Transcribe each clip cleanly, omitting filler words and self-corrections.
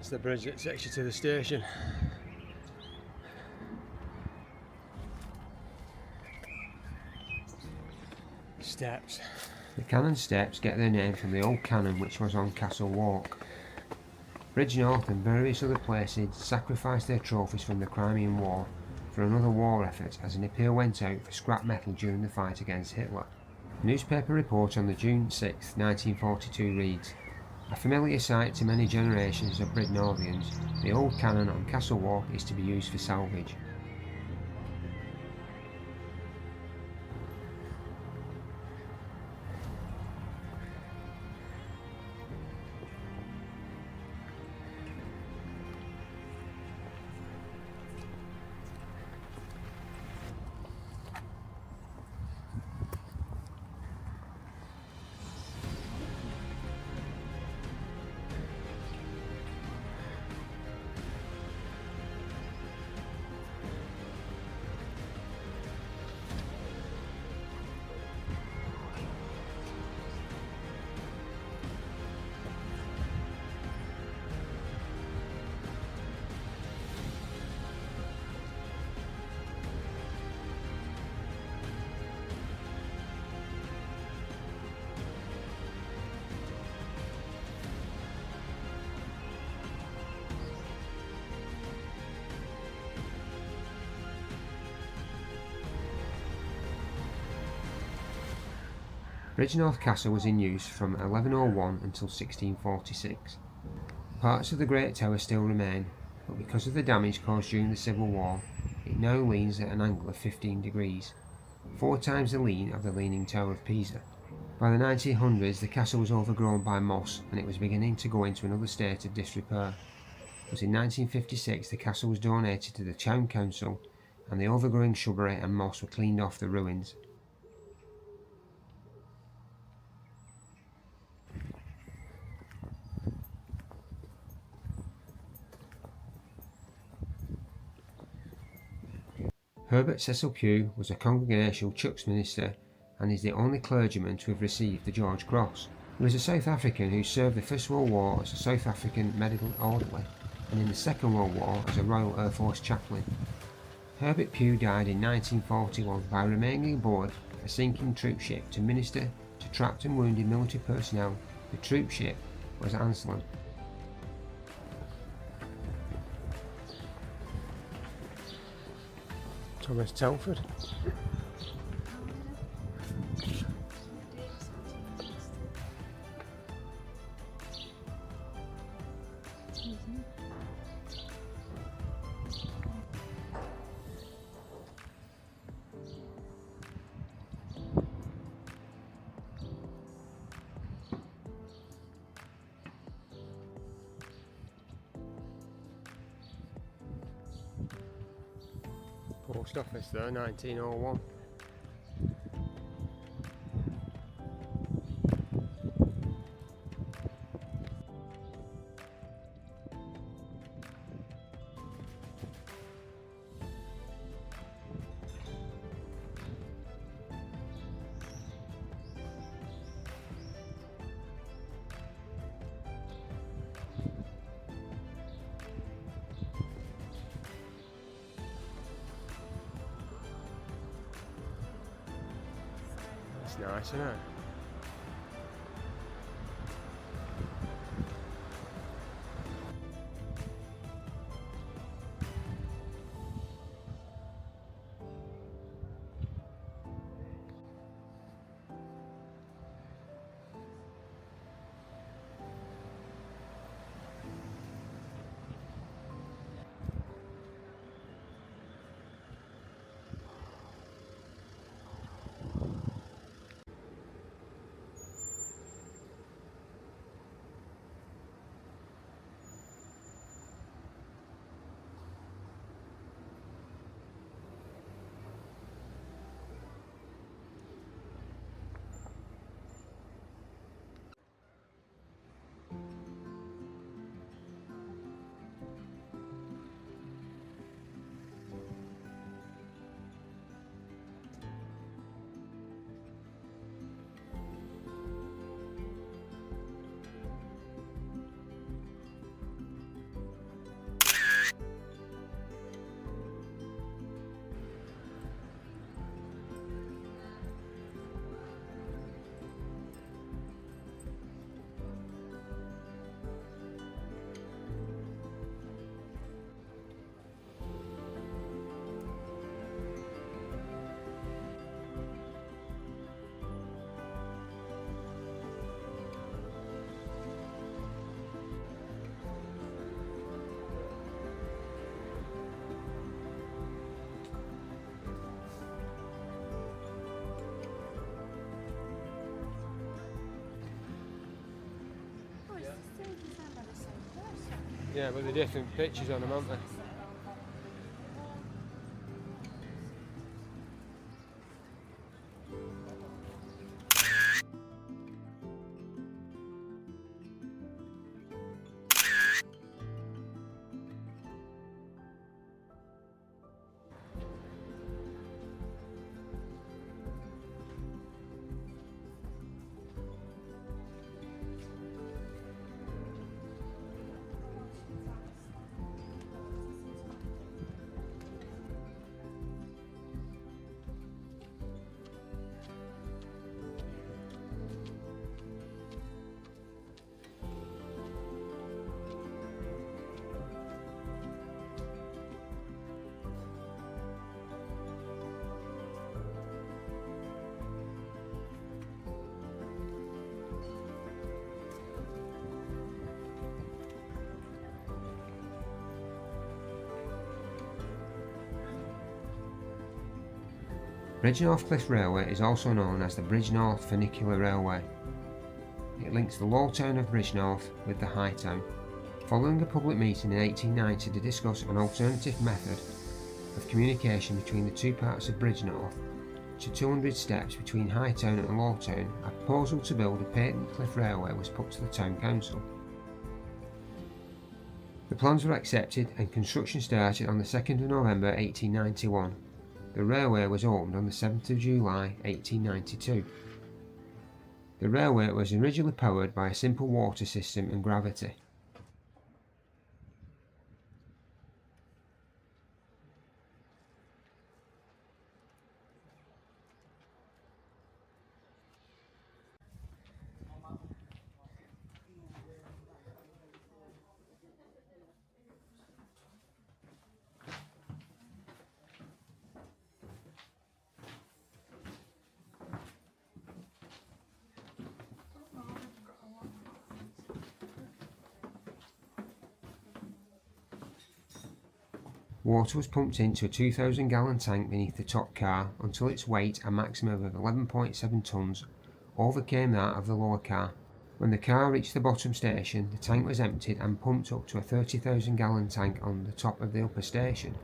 That's the bridge that takes you to the station. Steps. The cannon steps get their name from the old cannon which was on Castle Walk. Bridgnorth and various other places sacrificed their trophies from the Crimean War for another war effort as an appeal went out for scrap metal during the fight against Hitler. A newspaper report on the June 6, 1942 reads, "A familiar sight to many generations of Bridgnorthians, the old cannon on Castle Walk is to be used for salvage." Bridgnorth Castle was in use from 1101 until 1646. Parts of the Great Tower still remain, but because of the damage caused during the Civil War, it now leans at an angle of 15 degrees, 4 times the lean of the Leaning Tower of Pisa. By the 1900s the castle was overgrown by moss and it was beginning to go into another state of disrepair. But in 1956 the castle was donated to the Town Council and the overgrowing shrubbery and moss were cleaned off the ruins. Herbert Cecil Pugh was a Congregational Church minister and is the only clergyman to have received the George Cross. He was a South African who served the First World War as a South African medical orderly and in the Second World War as a Royal Air Force chaplain. Herbert Pugh died in 1941 by remaining aboard a sinking troop ship to minister to trapped and wounded military personnel. The troop ship was Anselm. Thomas Telford. Post office there, 1901. That's nice, isn't it? Yeah, but they're different pictures on them, aren't they? Bridgnorth Cliff Railway is also known as the Bridgenorth Funicular Railway. It links the low town of Bridgnorth with the high town. Following a public meeting in 1890 to discuss an alternative method of communication between the two parts of Bridgnorth to 200 steps between High Town and Low Town, a proposal to build a patent cliff railway was put to the town council. The plans were accepted and construction started on the 2nd of November 1891. The railway was opened on the 7th of July 1892. The railway was originally powered by a simple water system and gravity. Water was pumped into a 2,000 gallon tank beneath the top car until its weight, a maximum of 11.7 tonnes, overcame that of the lower car. When the car reached the bottom station, the tank was emptied and pumped up to a 30,000 gallon tank on the top of the upper station.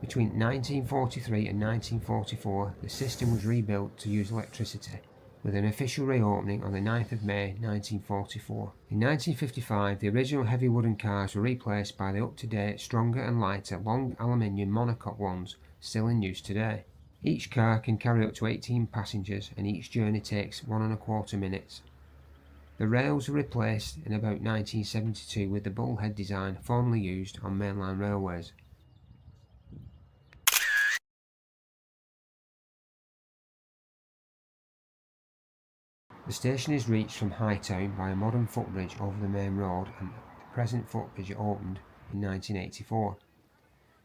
Between 1943 and 1944, the system was rebuilt to use electricity, with an official reopening on the 9th of May 1944. In 1955, the original heavy wooden cars were replaced by the up-to-date, stronger and lighter long aluminium monocoque ones still in use today. Each car can carry up to 18 passengers and each journey takes 1¼ minutes. The rails were replaced in about 1972 with the bullhead design formerly used on mainline railways. The station is reached from High Town by a modern footbridge over the main road, and the present footbridge opened in 1984.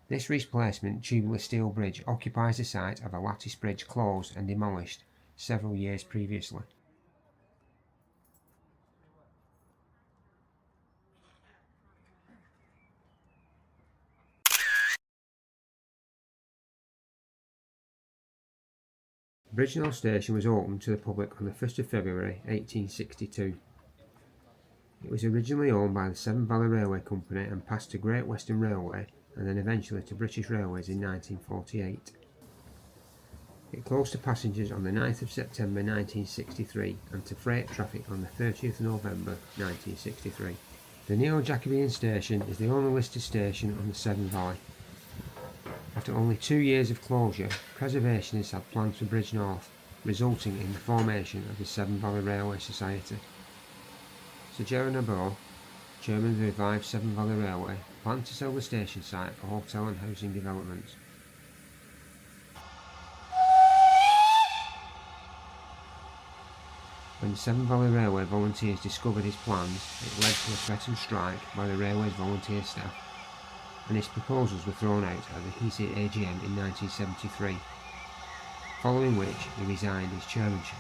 This replacement tubular steel bridge occupies the site of a lattice bridge closed and demolished several years previously. Bridgenorth Station was opened to the public on the 1st of February 1862. It was originally owned by the Severn Valley Railway Company and passed to Great Western Railway and then eventually to British Railways in 1948. It closed to passengers on the 9th of September 1963 and to freight traffic on the 30th of November 1963. The Neo-Jacobean station is the only listed station on the Severn Valley. After only 2 years of closure, preservationists had plans for Bridgenorth, resulting in the formation of the Severn Valley Railway Society. Sir Gerard Nabeau, chairman of the revived Severn Valley Railway, planned to sell the station site for hotel and housing developments. When the Severn Valley Railway volunteers discovered his plans, it led to a threatened strike by the railway's volunteer staff, and his proposals were thrown out at the heated AGM in 1973, following which he resigned his chairmanship.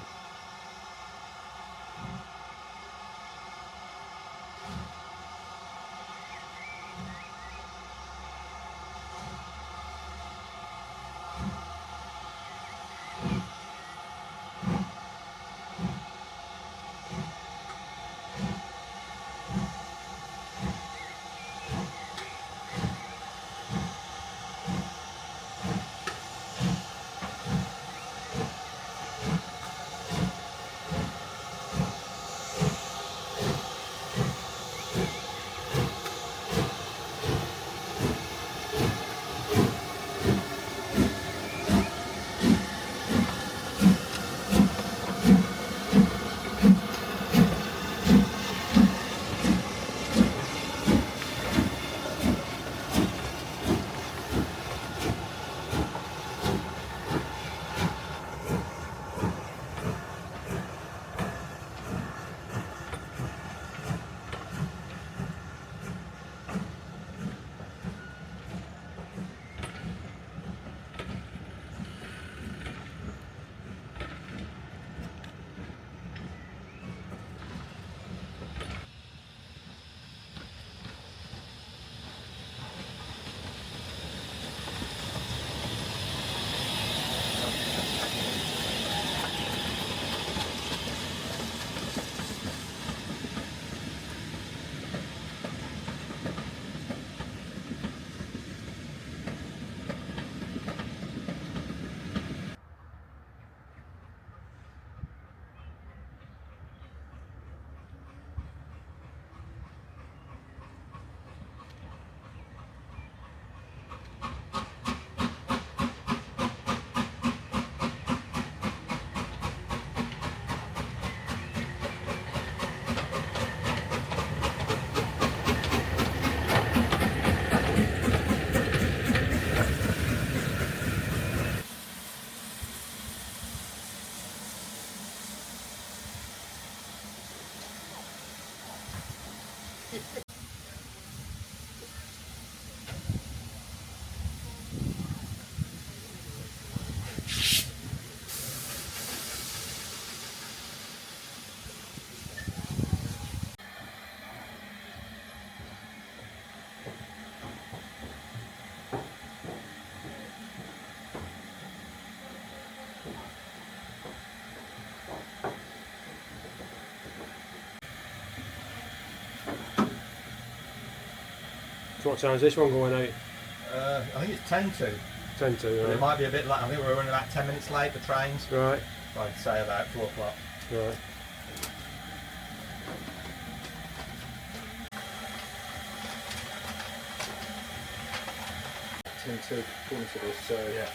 What time's this one going out? I think it's 10 to. 10 to, But right. it might be a bit late. I think we're running about 10 minutes late, the trains. Right, I'd say about 4 o'clock. right. To according to this, so Yeah.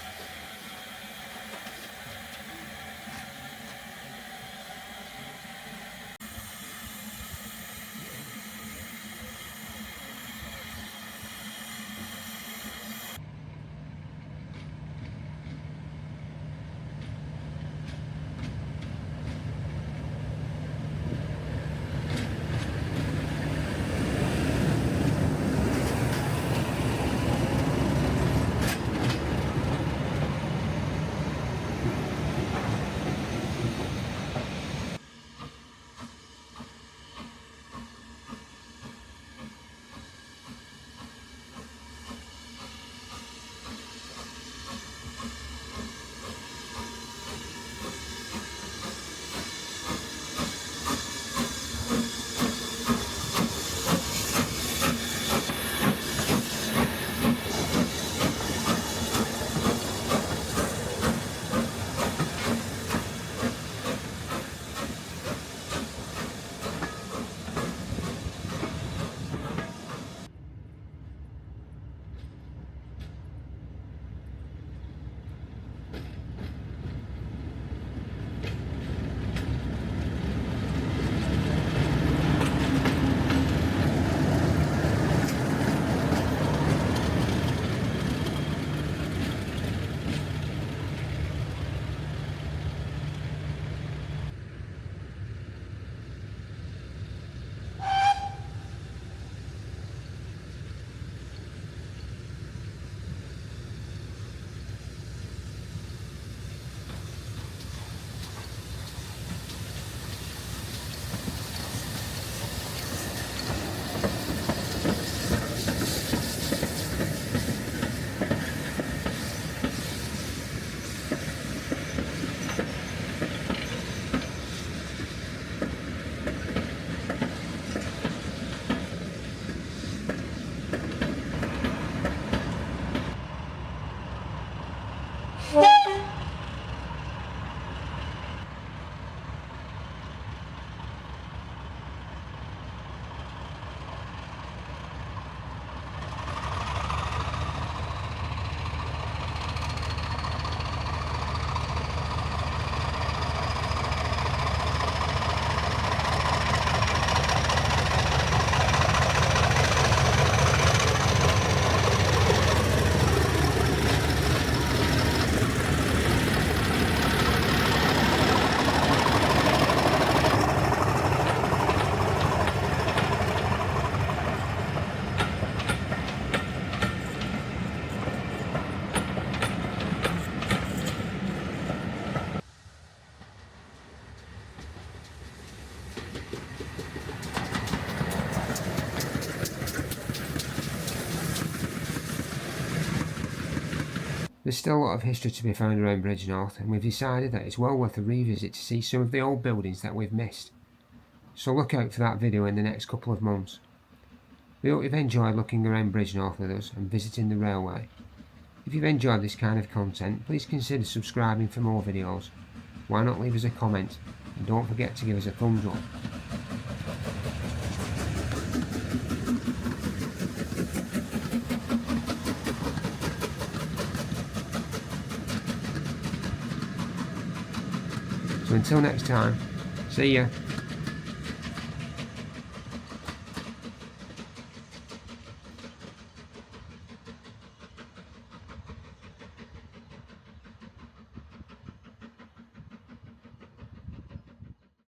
There's still a lot of history to be found around Bridgnorth, and we've decided that it's well worth a revisit to see some of the old buildings that we've missed. So look out for that video in the next couple of months. We hope you've enjoyed looking around Bridgnorth with us and visiting the railway. If you've enjoyed this kind of content, please consider subscribing for more videos. Why not leave us a comment, and don't forget to give us a thumbs up. So until next time, see ya.